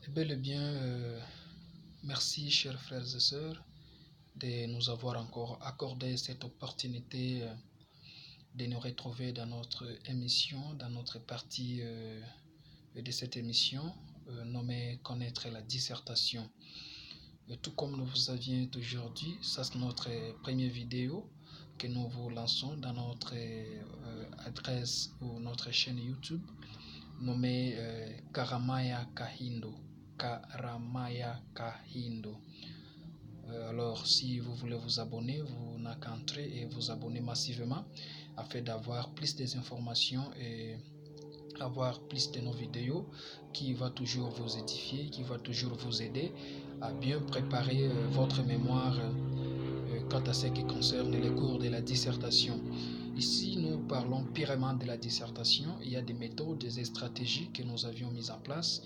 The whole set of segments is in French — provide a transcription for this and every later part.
Bel et bien, merci chers frères et sœurs de nous avoir encore accordé cette opportunité de nous retrouver dans notre émission, dans notre partie de cette émission nommée Connaître la dissertation. Tout comme nous vous avions aujourd'hui, ça c'est notre première vidéo que nous vous lançons dans notre adresse ou notre chaîne YouTube nommée Karamaya Kahindo. Karamaya Kahindo. Alors, si vous voulez vous abonner, vous n'avez qu'à entrer et vous abonner massivement afin d'avoir plus d'informations et avoir plus de nos vidéos qui va toujours vous édifier, qui va toujours vous aider à bien préparer votre mémoire quant à ce qui concerne les cours de la dissertation. Ici, nous parlons purement de la dissertation. Il y a des méthodes, des stratégies que nous avions mises en place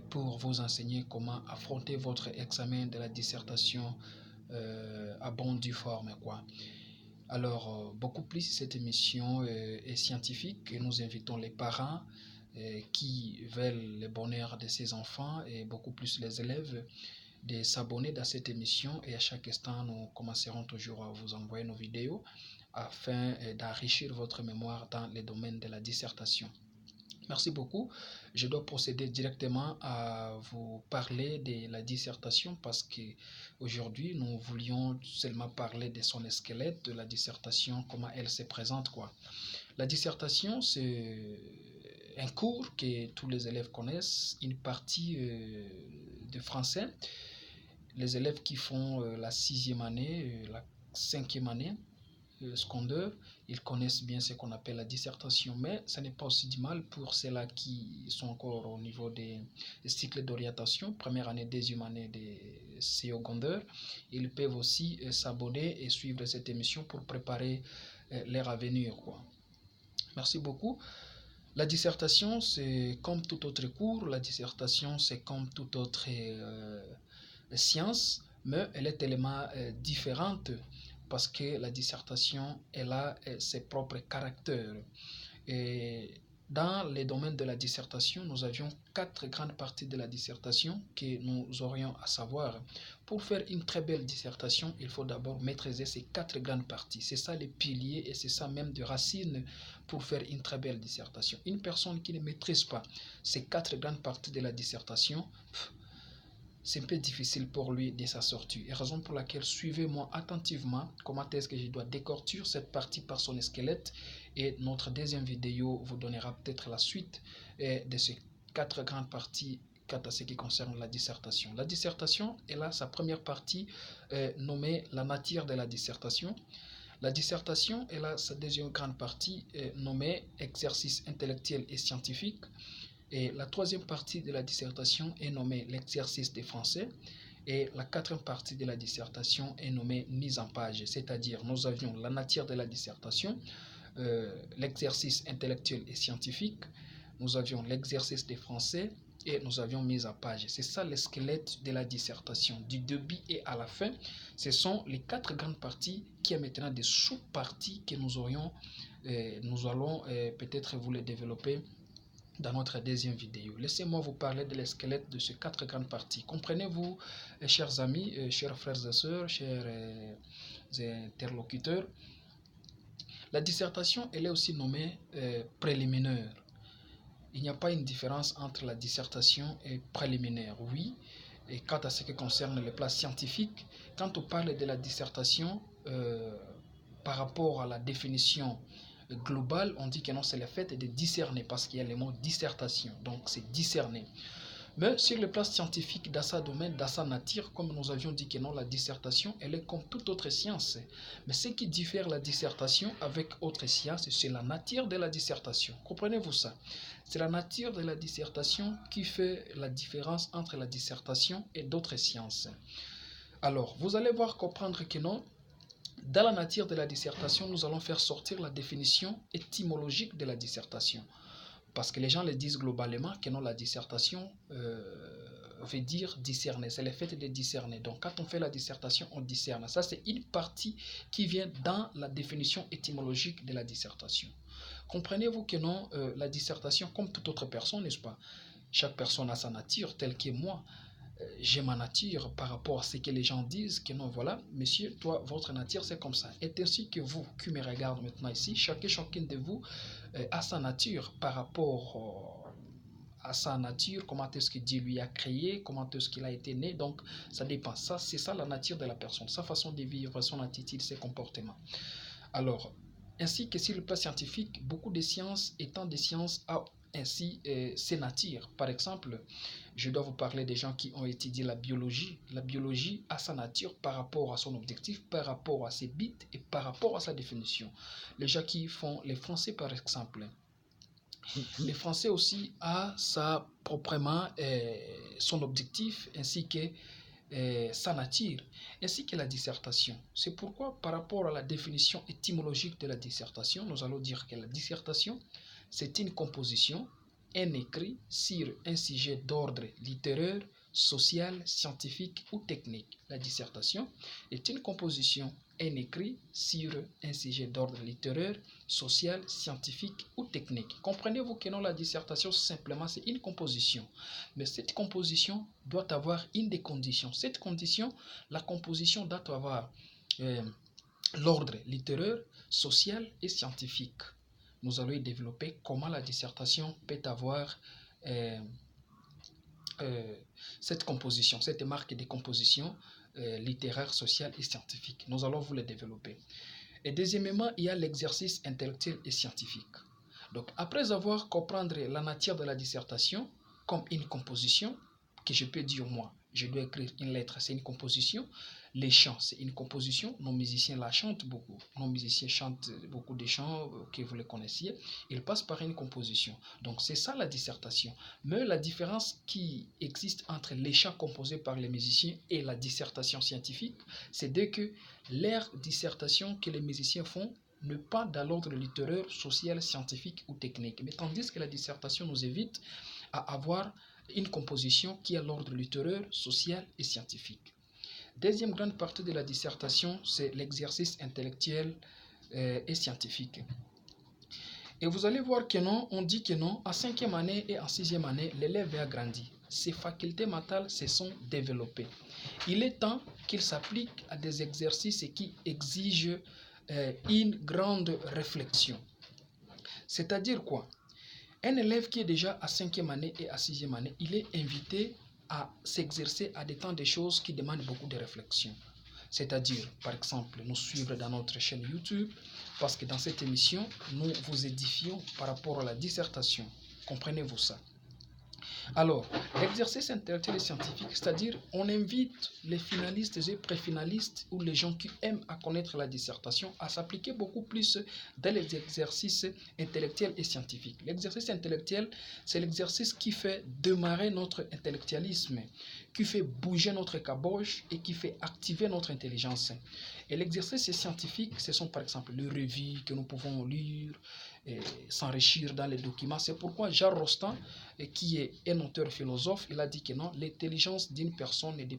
pour vous enseigner comment affronter votre examen de la dissertation à bonne due forme, quoi. Alors, beaucoup plus cette émission est scientifique et nous invitons les parents qui veulent le bonheur de ses enfants et beaucoup plus les élèves de s'abonner dans cette émission et à chaque instant nous commencerons toujours à vous envoyer nos vidéos afin d'enrichir votre mémoire dans les domaines de la dissertation. Merci beaucoup. Je dois procéder directement à vous parler de la dissertation parce que aujourd'hui nous voulions seulement parler de son squelette, de la dissertation, comment elle se présente, quoi. La dissertation, c'est un cours que tous les élèves connaissent, une partie de français. Les élèves qui font la 6e année, la 5e année, secondaire, ils connaissent bien ce qu'on appelle la dissertation, mais ce n'est pas aussi du mal pour ceux-là qui sont encore au niveau des cycles d'orientation, première année, 2e année de secondaire. Ils peuvent aussi s'abonner et suivre cette émission pour préparer leur avenir, quoi. Merci beaucoup. La dissertation, c'est comme tout autre cours, la dissertation, c'est comme toute autre science, mais elle est tellement différente parce que la dissertation, elle a ses propres caractères. Et dans les domaines de la dissertation, nous avions 4 grandes parties de la dissertation que nous aurions à savoir. Pour faire une très belle dissertation, il faut d'abord maîtriser ces 4 grandes parties. C'est ça les piliers et c'est ça même de racines pour faire une très belle dissertation. Une personne qui ne maîtrise pas ces 4 grandes parties de la dissertation, c'est un peu difficile pour lui de s'en sortir. Et raison pour laquelle suivez-moi attentivement comment est-ce que je dois décortiquer cette partie par son squelette. Et notre deuxième vidéo vous donnera peut-être la suite de ces 4 grandes parties quant à ce qui concerne la dissertation. La dissertation, elle a sa première partie nommée la matière de la dissertation. La dissertation, elle a sa deuxième grande partie nommée exercice intellectuel et scientifique. Et la troisième partie de la dissertation est nommée l'exercice des français. Et la quatrième partie de la dissertation est nommée mise en page. C'est-à-dire, nous avions la matière de la dissertation, l'exercice intellectuel et scientifique, nous avions l'exercice des français et nous avions mise en page. C'est ça le squelette de la dissertation. Du début et à la fin, ce sont les 4 grandes parties qui ont maintenant des sous-parties que nous allons peut-être vous les développer dans notre deuxième vidéo. Laissez-moi vous parler de l'esquelette de ces 4 grandes parties. Comprenez-vous, chers amis, chers frères et sœurs, chers interlocuteurs, la dissertation, elle est aussi nommée préliminaire. Il n'y a pas une différence entre la dissertation et préliminaire. Oui, et quant à ce qui concerne les plans scientifiques, quand on parle de la dissertation, par rapport à la définition globale, on dit que non, c'est le fait de discerner, parce qu'il y a le mot dissertation, donc c'est discerner. Mais sur le plan scientifique, dans sa domaine, dans sa nature, comme nous avions dit que non, la dissertation, elle est comme toute autre science. Mais ce qui diffère la dissertation avec autre science, c'est la nature de la dissertation. Comprenez-vous ça? C'est la nature de la dissertation qui fait la différence entre la dissertation et d'autres sciences. Alors, vous allez voir comprendre que non, dans la nature de la dissertation, nous allons faire sortir la définition étymologique de la dissertation. Parce que les gens le disent globalement que non, la dissertation veut dire discerner. C'est le fait de discerner. Donc, quand on fait la dissertation, on discerne. Ça, c'est une partie qui vient dans la définition étymologique de la dissertation. Comprenez-vous que non, la dissertation, comme toute autre personne, n'est-ce pas? Chaque personne a sa nature, telle que moi. J'ai ma nature par rapport à ce que les gens disent, que non, voilà, monsieur, toi, votre nature, c'est comme ça. Et ainsi que vous, qui me regardez maintenant ici, chacune de vous a sa nature par rapport à sa nature, comment est-ce que Dieu lui a créé, comment est-ce qu'il a été né. Donc, ça dépend. Ça, c'est ça la nature de la personne, sa façon de vivre, son attitude, ses comportements. Alors, ainsi que sur le plan scientifique, beaucoup de sciences étant des sciences à ainsi ces natures. Par exemple, je dois vous parler des gens qui ont étudié la biologie. La biologie a sa nature par rapport à son objectif, par rapport à ses bits et par rapport à sa définition. Les gens qui font les Français, par exemple. Les Français aussi a sa proprement son objectif ainsi que sa nature, ainsi que la dissertation. C'est pourquoi, par rapport à la définition étymologique de la dissertation, nous allons dire que la dissertation, c'est une composition, un écrit sur un sujet d'ordre littéraire, social, scientifique ou technique. La dissertation est une composition, un écrit sur un sujet d'ordre littéraire, social, scientifique ou technique. Comprenez-vous que non, la dissertation, simplement, c'est une composition. Mais cette composition doit avoir une des conditions. Cette condition, la composition doit avoir l'ordre littéraire, social et scientifique. Nous allons y développer comment la dissertation peut avoir cette composition, cette marque de composition littéraire, sociale et scientifique. Nous allons vous les développer. Et deuxièmement, il y a l'exercice intellectuel et scientifique. Donc, après avoir compris la nature de la dissertation comme une composition, que je peux dire moi, je dois écrire une lettre, c'est une composition. Les chants, c'est une composition. Nos musiciens la chantent beaucoup. Nos musiciens chantent beaucoup de chants que vous les connaissiez. Ils passent par une composition. Donc, c'est ça la dissertation. Mais la différence qui existe entre les chants composés par les musiciens et la dissertation scientifique, c'est que leur dissertation que les musiciens font ne pas dans l'ordre littéraire, social, scientifique ou technique. Mais tandis que la dissertation nous évite à avoir une composition qui est à l'ordre littéraire, social et scientifique. Deuxième grande partie de la dissertation, c'est l'exercice intellectuel et scientifique. Et vous allez voir que non, on dit que non, en 5e année et en 6e année, l'élève a grandi. Ses facultés mentales se sont développées. Il est temps qu'il s'applique à des exercices qui exigent une grande réflexion. C'est-à-dire quoi? Un élève qui est déjà à 5e année et à 6e année, il est invité à s'exercer à des temps de choses qui demandent beaucoup de réflexion. C'est-à-dire, par exemple, nous suivre dans notre chaîne YouTube, parce que dans cette émission, nous vous édifions par rapport à la dissertation. Comprenez-vous ça? Alors, l'exercice intellectuel et scientifique, c'est-à-dire on invite les finalistes et préfinalistes ou les gens qui aiment à connaître la dissertation à s'appliquer beaucoup plus dans les exercices intellectuels et scientifiques. L'exercice intellectuel, c'est l'exercice qui fait démarrer notre intellectualisme, qui fait bouger notre caboche et qui fait activer notre intelligence. Et l'exercice scientifique, ce sont par exemple les revues que nous pouvons lire, s'enrichir dans les documents. C'est pourquoi Jean Rostand, qui est un auteur philosophe, il a dit que non, l'intelligence d'une personne ne dépend